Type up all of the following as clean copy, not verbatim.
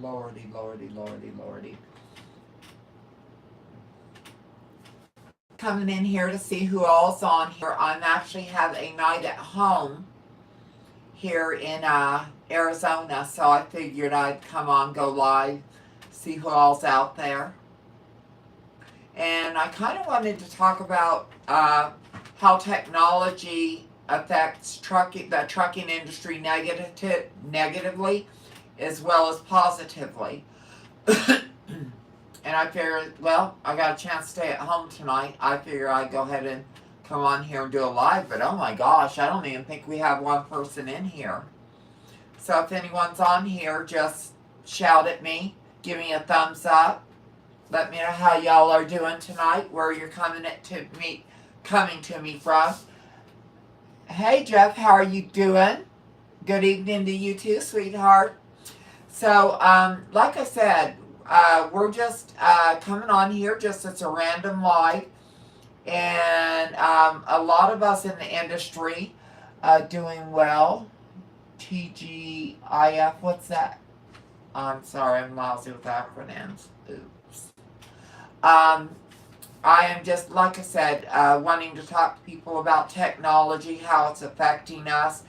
Lordy, lordy, lordy, lordy. Coming in here to see who all's on here. I'm actually have a night at home here in Arizona, so I figured I'd come on, go live, see who all's out there. And I kind of wanted to talk about how technology affects the trucking industry negatively as well as positively. And I figured, well, I got a chance to stay at home tonight. I figured I'd go ahead and come on here and do a live, but oh my gosh, I don't even think we have one person in here. So if anyone's on here, just shout at me, give me a thumbs up, let me know how y'all are doing tonight, where you're coming to me from. Hey Jeff, how are you doing? Good evening to you too, sweetheart. So, like I said, we're just coming on here just as a random live, and a lot of us in the industry doing well. TGIF, what's that? I'm sorry, I'm lousy with acronyms. Oops. I am just, like I said, wanting to talk to people about technology, how it's affecting us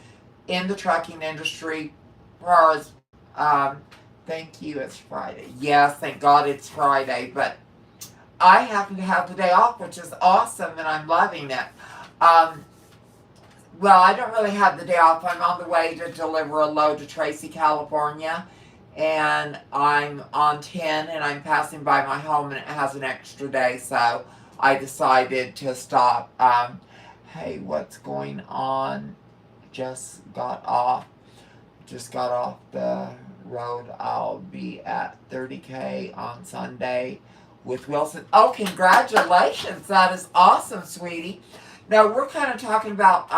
in the trucking industry, as far as, thank you, it's Friday. Yes, thank God it's Friday, but I happen to have the day off, which is awesome, and I'm loving it. Well, I don't really have the day off. I'm on the way to deliver a load to Tracy, California, and I'm on 10, and I'm passing by my home, and it has an extra day, so I decided to stop. Hey, what's going on? Just got off the road. I'll be at 30K on Sunday with Wilson. Oh, congratulations. That is awesome, sweetie. Now, we're kind of talking about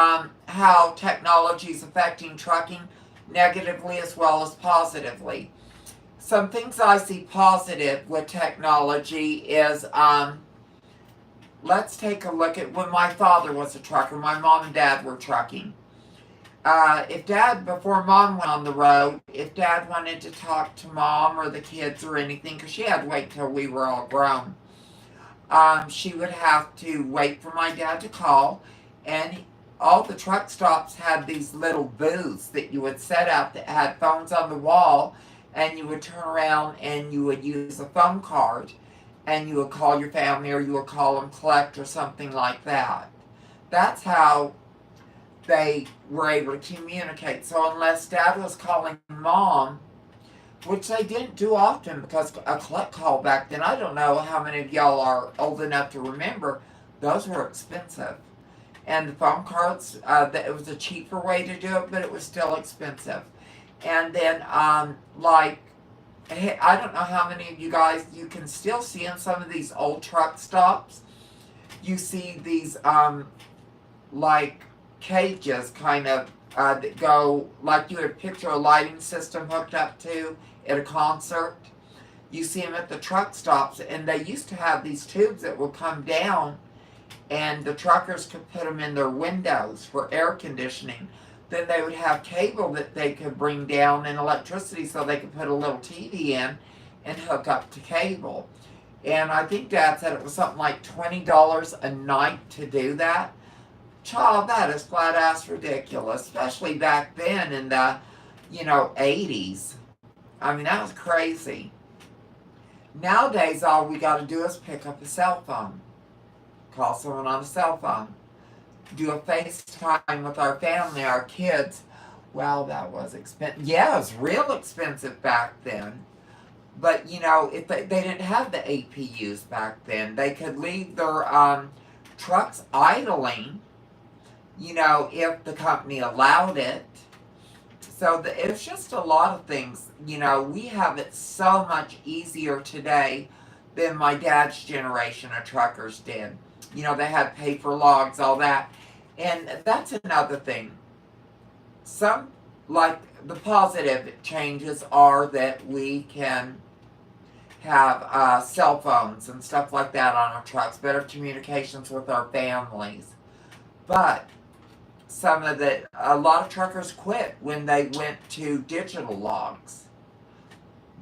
how technology is affecting trucking negatively as well as positively. Some things I see positive with technology is, let's take a look at when my father was a trucker. My mom and dad were trucking. Before mom went on the road, if dad wanted to talk to mom or the kids or anything, because she had to wait till we were all grown, she would have to wait for my dad to call, and all the truck stops had these little booths that you would set up that had phones on the wall, and you would turn around and you would use a phone card, and you would call your family or you would call them collect or something like that. That's how they were able to communicate. So unless dad was calling mom, which they didn't do often because a collect call back then, I don't know how many of y'all are old enough to remember, those were expensive. And the phone cards, it was a cheaper way to do it, but it was still expensive. And then, I don't know how many of you guys, you can still see in some of these old truck stops, you see these, cages kind of that go, like you would picture a lighting system hooked up to at a concert. You see them at the truck stops, and they used to have these tubes that would come down, and the truckers could put them in their windows for air conditioning. Then they would have cable that they could bring down and electricity so they could put a little TV in and hook up to cable. And I think Dad said it was something like $20 a night to do that. Child, that is flat ass ridiculous, especially back then in the, 80s. I mean, that was crazy. Nowadays, all we got to do is pick up a cell phone, call someone on a cell phone, do a FaceTime with our family, our kids. Well, that was expensive. Yeah, it was real expensive back then. But, if they didn't have the APUs back then, they could leave their trucks idling, if the company allowed it. So it's just a lot of things. We have it so much easier today than my dad's generation of truckers did. They had paper logs, all that. And that's another thing. The positive changes are that we can have cell phones and stuff like that on our trucks, better communications with our families. But a lot of truckers quit when they went to digital logs.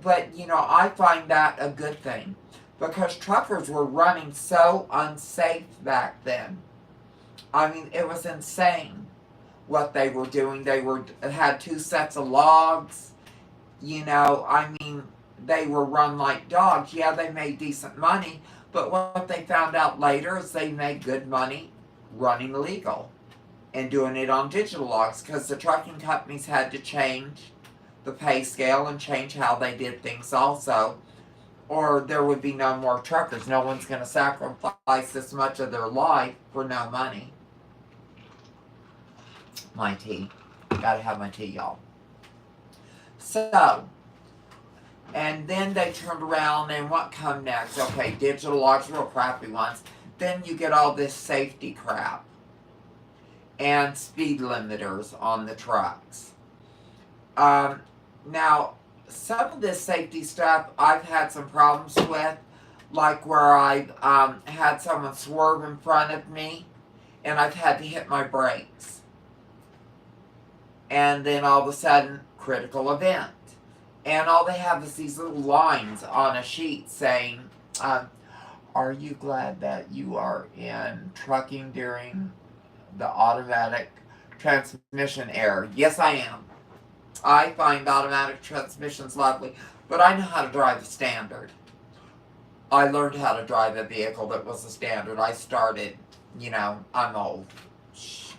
But, I find that a good thing because truckers were running so unsafe back then. I mean, it was insane what they were doing. They had two sets of logs. I mean, they were run like dogs. Yeah, they made decent money, but what they found out later is they made good money running illegal and doing it on digital logs because the trucking companies had to change the pay scale and change how they did things also, or there would be no more truckers. No one's going to sacrifice this much of their life for no money. My tea. Gotta have my tea, y'all. So, and then they turned around and what come next? Okay, digital logs, real crappy ones. Then you get all this safety crap and speed limiters on the trucks. Now, some of this safety stuff I've had some problems with, like where I've had someone swerve in front of me and I've had to hit my brakes. And then all of a sudden, critical event. And all they have is these little lines on a sheet saying, are you glad that you are in trucking during the automatic transmission error? Yes, I am. I find automatic transmissions lovely, but I know how to drive a standard. I learned how to drive a vehicle that was a standard. I started, I'm old. Shh,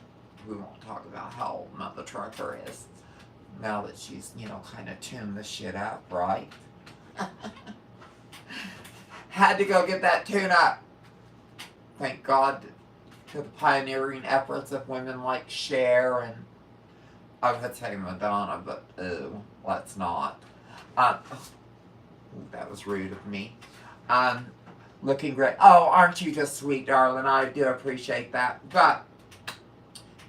we won't talk about how old Mother Trucker is. Now that she's, kind of tuned the shit up, right? Had to go get that tune up. Thank God to the pioneering efforts of women like Cher and I would say Madonna, but let's not. That was rude of me. Looking great. Oh, aren't you just sweet, darling? I do appreciate that. But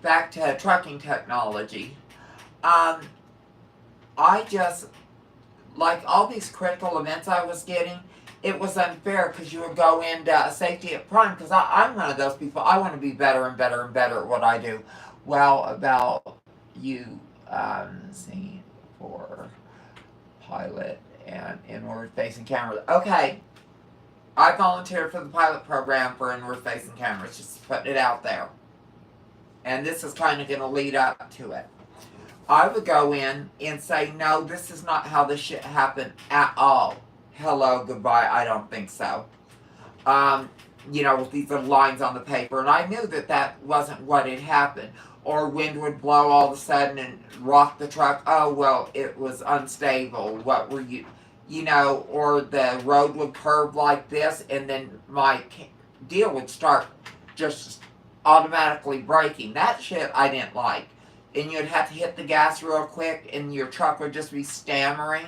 back to trucking technology. I just, like all these critical events I was getting, it was unfair because you would go into safety at prime because I'm one of those people. I want to be better and better and better at what I do. Well, about you singing for pilot and inward facing cameras. Okay, I volunteered for the pilot program for inward facing cameras, just putting it out there. And this is kind of going to lead up to it. I would go in and say, no, this is not how this shit happened at all. Hello, goodbye, I don't think so. With these little lines on the paper. And I knew that wasn't what had happened. Or wind would blow all of a sudden and rock the truck. Oh, well, it was unstable. What were you, or the road would curve like this and then my deal would start just automatically braking. That shit I didn't like. And you'd have to hit the gas real quick and your truck would just be stammering.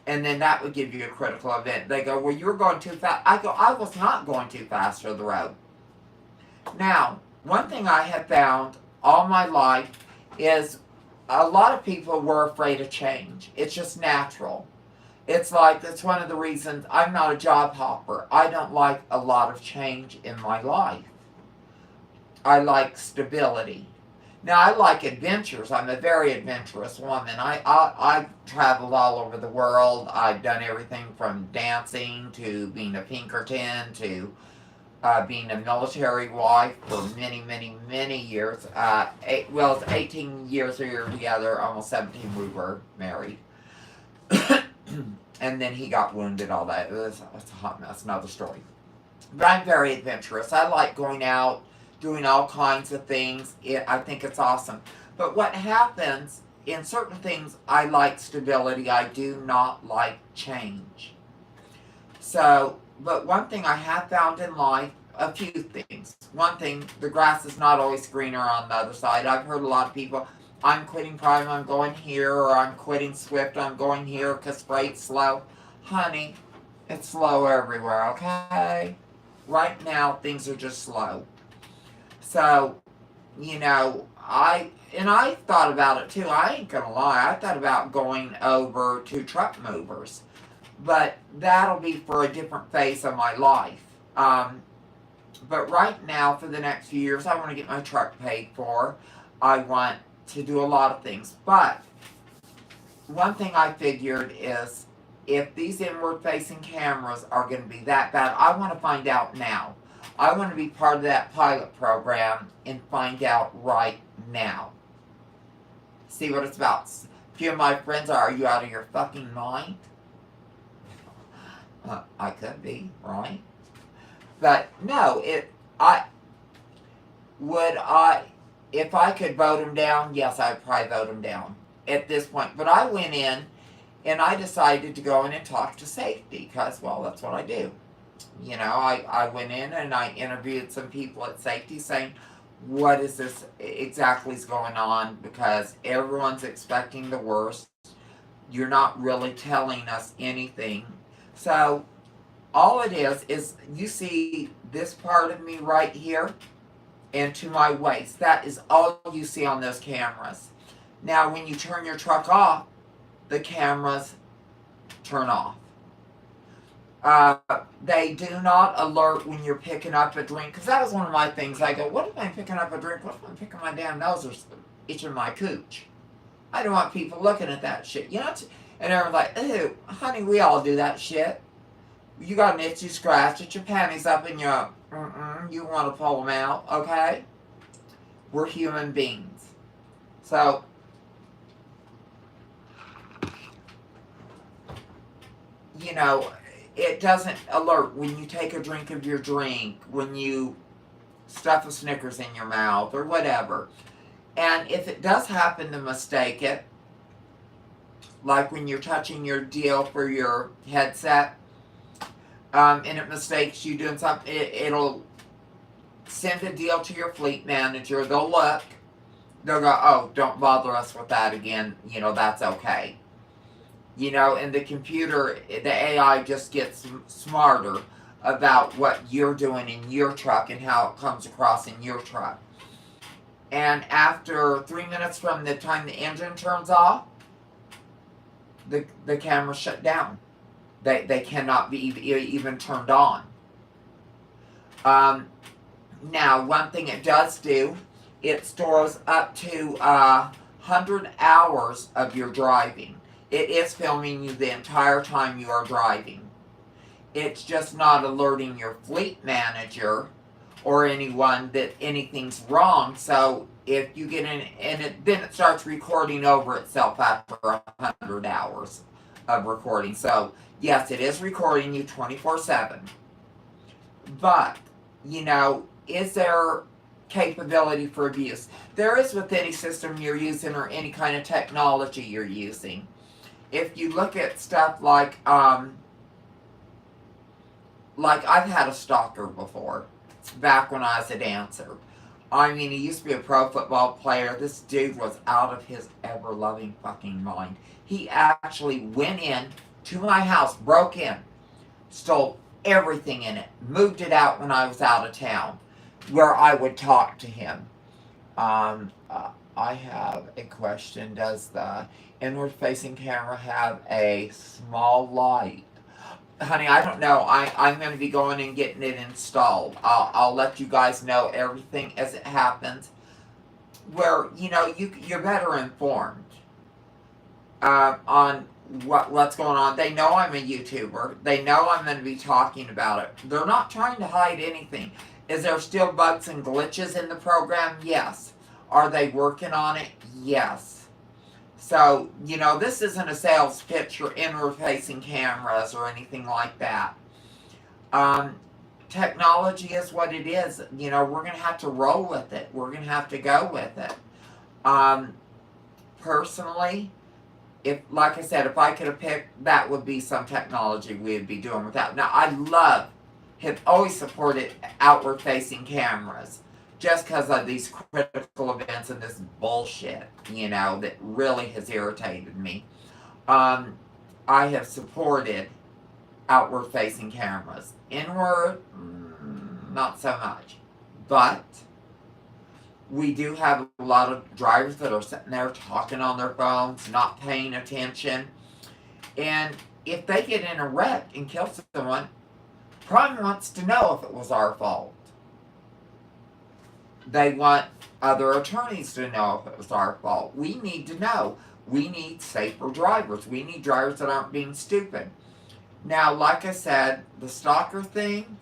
And then that would give you a critical event. They go, well, you were going too fast. I go, I was not going too fast for the road. Now, one thing I have found all my life is a lot of people were afraid of change. It's just natural. It's one of the reasons I'm not a job hopper. I don't like a lot of change in my life. I like stability. Now, I like adventures. I'm a very adventurous woman. I've traveled all over the world. I've done everything from dancing to being a Pinkerton to being a military wife for many, many, many years. It's 18 years we were together, almost 17 we were married. And then he got wounded, all that. It's a hot mess, another story. But I'm very adventurous. I like going out, doing all kinds of things. I think it's awesome. But what happens, in certain things, I like stability. I do not like change. So, but one thing I have found in life, a few things. One thing, the grass is not always greener on the other side. I've heard a lot of people, I'm quitting Prime, I'm going here, or I'm quitting Swift, I'm going here because freight's slow. Honey, it's slow everywhere, okay? Right now, things are just slow. So, I thought about it too. I ain't gonna lie. I thought about going over to truck movers. But that'll be for a different phase of my life. But right now, for the next few years, I want to get my truck paid for. I want to do a lot of things. But one thing I figured is if these inward facing cameras are going to be that bad, I want to find out now. I want to be part of that pilot program and find out right now. See what it's about. A few of my friends are you out of your fucking mind? I could be, right? But no, if I could vote him down, yes, I'd probably vote him down at this point. But I went in and I decided to go in and talk to safety because, well, that's what I do. You know, I went in and I interviewed some people at safety saying, what is this exactly is going on? Because everyone's expecting the worst. You're not really telling us anything. So all it is you see this part of me right here and to my waist. That is all you see on those cameras. Now, when you turn your truck off, the cameras turn off. They do not alert when you're picking up a drink, because that was one of my things. I go, what if I'm picking up a drink? What if I'm picking my damn nose or itching my cooch? I don't want people looking at that shit. You know, and everyone's like, ew, honey, we all do that shit. You got an itchy scratch, it's your panties up and you want to pull them out, okay? We're human beings. So, you know, it doesn't alert when you take a drink of your drink, when you stuff a Snickers in your mouth or whatever. And if it does happen to mistake it, like when you're touching your deal for your headset, and it mistakes you doing something, it'll send a deal to your fleet manager. They'll look. They'll go, oh, don't bother us with that again. You know, that's okay. You know, and the computer, the AI just gets smarter about what you're doing in your truck and how it comes across in your truck. And after 3 minutes from the time the engine turns off, the camera shut down. They cannot be even turned on. Now, one thing it does do, it stores up to 100 hours of your driving. It is filming you the entire time you are driving. It's just not alerting your fleet manager or anyone that anything's wrong. So if you get in, then it starts recording over itself after 100 hours of recording. So yes, it is recording you 24/7. But, you know, is there capability for abuse? There is with any system you're using or any kind of technology you're using. If you look at stuff like I've had a stalker before, back when I was a dancer. I mean, he used to be a pro football player. This dude was out of his ever-loving fucking mind. He actually went in to my house, broke in, stole everything in it, moved it out when I was out of town, where I would talk to him. I have a question. Does the inward-facing camera have a small light? Honey, I don't know. I'm going to be going and getting it installed. I'll let you guys know everything as it happens. Where, you know, you're better informed on what's going on. They know I'm a YouTuber. They know I'm going to be talking about it. They're not trying to hide anything. Is there still bugs and glitches in the program? Yes. Are they working on it? Yes. So, you know, this isn't a sales pitch for inward-facing cameras or anything like that. Technology is what it is. You know, we're going to have to roll with it. We're going to have to go with it. Personally, if, like I said, if I could have picked, that would be some technology we would be doing with that. Now, have always supported outward-facing cameras. Just because of these critical events and this bullshit, you know, that really has irritated me. I have supported outward-facing cameras. Inward, not so much. But we do have a lot of drivers that are sitting there talking on their phones, not paying attention. And if they get in a wreck and kill someone, Prime wants to know if it was our fault. They want other attorneys to know if it was our fault. We need to know. We need safer drivers. We need drivers that aren't being stupid. Now, like I said, the stalker thing,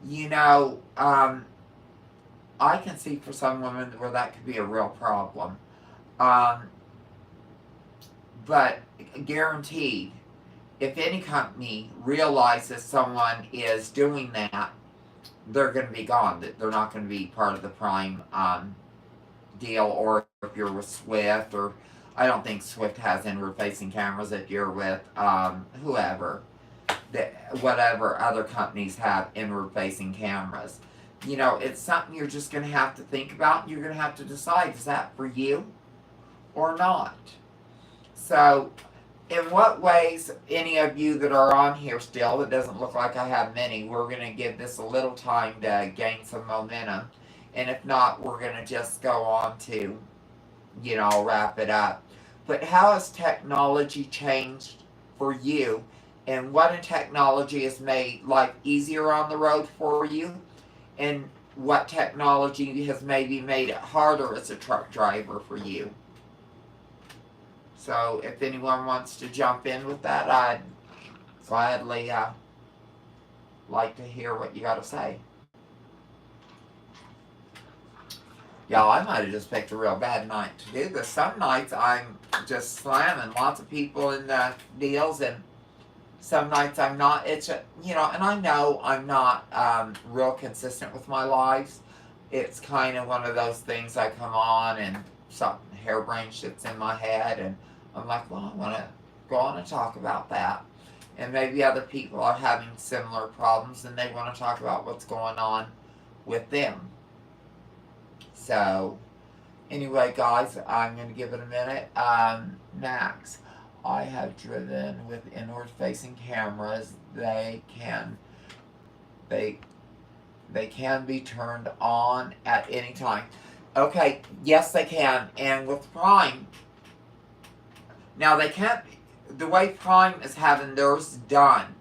you know, I can see for some women where that could be a real problem. Um, but guaranteed, if any company realizes someone is doing that, they're going to be gone. They're not going to be part of the Prime deal. Or if you're with Swift, or I don't think Swift has inward-facing cameras. If you're with whoever, whatever other companies have inward-facing cameras, you know, it's something you're just going to have to think about. You're going to have to decide, is that for you or not? So, in what ways, any of you that are on here still, it doesn't look like I have many, we're going to give this a little time to gain some momentum. And if not, we're going to just go on to, you know, I'll wrap it up. But how has technology changed for you? And what in technology has made life easier on the road for you? And what technology has maybe made it harder as a truck driver for you? So if anyone wants to jump in with that, I'd gladly like to hear what you got to say. Y'all, I might have just picked a real bad night to do this. Some nights I'm just slamming lots of people in the deals, and some nights I'm not. It's you know, and I know I'm not real consistent with my lives. It's kind of one of those things. I come on and something harebrained shit's in my head, and I'm like, well, I want to go on and talk about that. And maybe other people are having similar problems, and they want to talk about what's going on with them. So, anyway, guys, I'm going to give it a minute. Max, I have driven with inward-facing cameras. They can be turned on at any time. Okay, yes, they can. And with Prime, now they can't. The way Prime is having theirs done,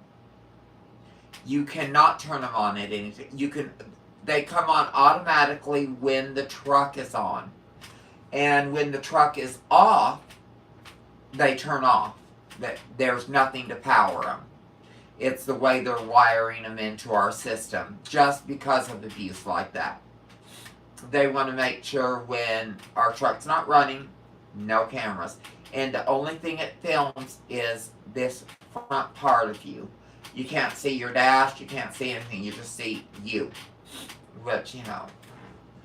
you cannot turn them on at any time. You can. They come on automatically when the truck is on. And when the truck is off, they turn off. There's nothing to power them. It's the way they're wiring them into our system, just because of abuse like that. They want to make sure when our truck's not running, no cameras. And the only thing it films is this front part of you. You can't see your dash, you can't see anything, you just see you. Which, you know,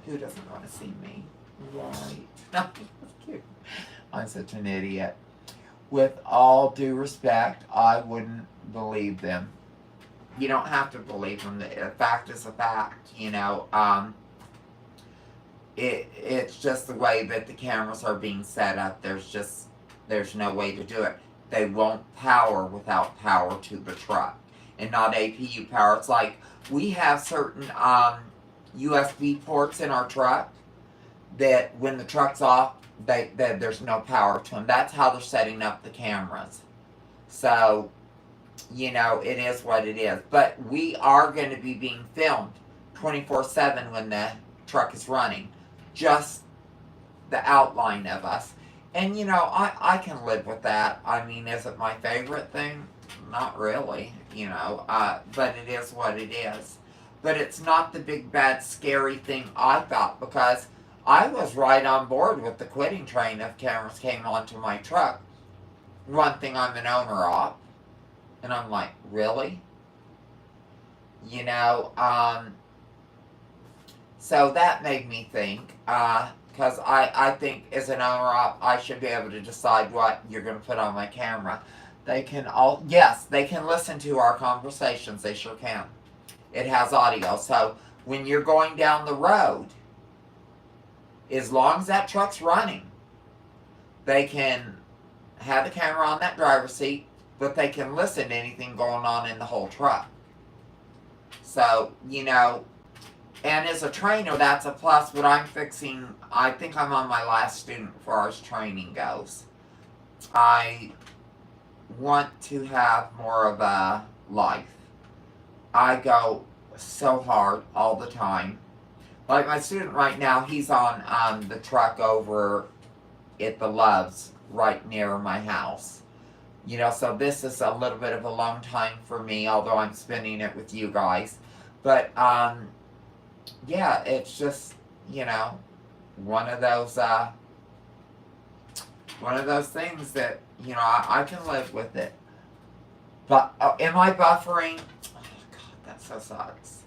who doesn't want to see me? Right. I'm such an idiot. With all due respect, I wouldn't believe them. You don't have to believe them. A fact is a fact, you know. It's just the way that the cameras are being set up. There's no way to do it. They won't power without power to the truck. And not APU power. It's like we have certain USB ports in our truck that when the truck's off, there's no power to them. That's how they're setting up the cameras. So, you know, it is what it is. But we are going to be being filmed 24/7 when the truck is running. Just the outline of us. And, you know, I can live with that. I mean, is it my favorite thing? Not really, you know. But it is what it is. But it's not the big, bad, scary thing I thought, because I was right on board with the quitting train if cameras came onto my truck. One thing, I'm an owner of. And I'm like, really? You know, so that made me think, because I think as an owner op, I should be able to decide what you're going to put on my camera. They can they can listen to our conversations. They sure can. It has audio. So when you're going down the road, as long as that truck's running, they can have the camera on that driver's seat, but they can listen to anything going on in the whole truck. So, you know, and as a trainer, that's a plus. What I'm fixing, I think I'm on my last student as far as training goes. I want to have more of a life. I go so hard all the time. Like my student right now, he's on the truck over at the Loves right near my house. You know, so this is a little bit of a long time for me, although I'm spending it with you guys. But yeah, it's just, you know, one of those things that, you know, I can live with it. But am I buffering? Oh God, that so sucks.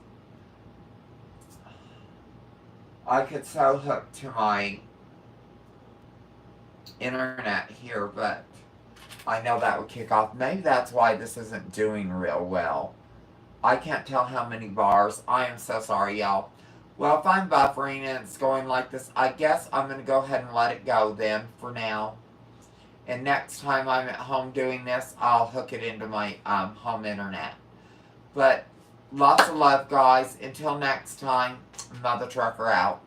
I could so hook to my internet here, but I know that would kick off. Maybe that's why this isn't doing real well. I can't tell how many bars. I am so sorry, y'all. Well, if I'm buffering and it's going like this, I guess I'm going to go ahead and let it go then for now. And next time I'm at home doing this, I'll hook it into my home internet. But lots of love, guys. Until next time, Mother Trucker out.